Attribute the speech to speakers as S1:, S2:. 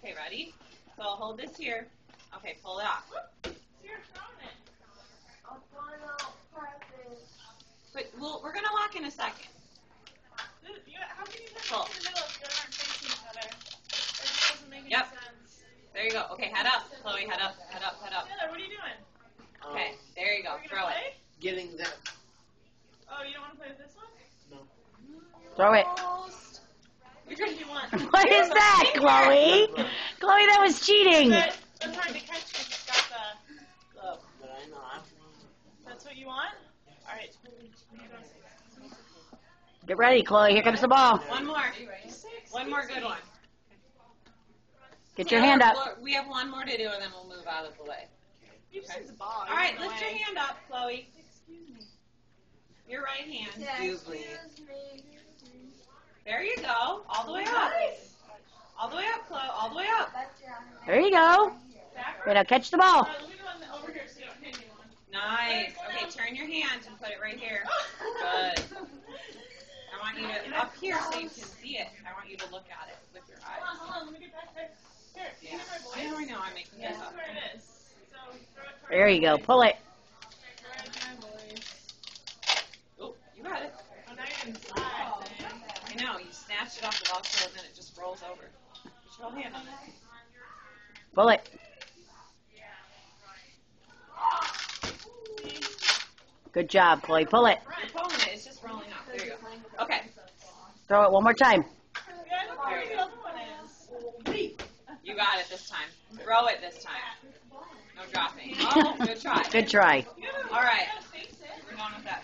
S1: Okay, ready? So I'll hold this here. Okay, pull it off.
S2: So you're throwing it.
S3: I'm going out practice.
S1: But we're gonna walk in a second.
S2: How can you touch
S1: Pull.
S2: in the middle if you aren't facing each other? It just doesn't make any
S1: Yep.
S2: sense.
S1: There you go. Okay, head up, Chloe. Head up. Head up. Head up.
S2: Taylor, what are you doing?
S1: Okay, there you go.
S2: Are we
S1: Throw
S2: gonna
S1: it.
S2: play?
S4: Getting them.
S2: Oh, you don't want to play with this one?
S4: No.
S5: Throw it.
S2: Which one do you want?
S5: What is that, Chloe? Chloe, that was cheating.
S2: But it's hard to catch because it's got the glove.
S4: But I know I'm.
S2: That's what you want? All right.
S5: Get ready, Chloe. Here comes the ball.
S1: One more. One more good one.
S5: Get your hand up.
S1: We have one more to do, and then we'll move out of the way.
S2: You just use the ball.
S1: All right, lift your hand up, Chloe.
S2: Excuse me.
S1: Your right hand.
S4: Excuse me.
S1: There you go. All the way up. All the way up, Chloe. All the way up.
S5: There you go. Wait, now catch the ball.
S2: Let me go over here so you don't hit anyone.
S1: Nice. Okay, turn your hand and put it right here. Good. I want you to, up here so you can see it. I want you to look at it with your eyes.
S2: Hold on. Let me get back there. Here, can you
S1: Yeah.
S2: hear my voice?
S1: I know I'm making
S2: This
S1: this
S2: is
S1: up.
S2: where it is. So throw it towards
S5: There you go.
S2: my
S5: Pull it.
S2: voice. Towards my voice.
S1: Oh, you got it.
S2: Oh, now you're inside.
S1: I know. You snatched it off the Velcro and then it just rolls over. Put your whole hand on it.
S5: Pull it. Good job, Chloe. Pull it.
S1: You're pulling it. It's just rolling off. There you go. Okay.
S5: Throw it one more time.
S2: Yeah, I don't know where the other one is.
S1: You got it this time. Throw it this time. No dropping. Oh, good try.
S5: Good try.
S1: All right.
S2: Face it.
S1: We're going with that.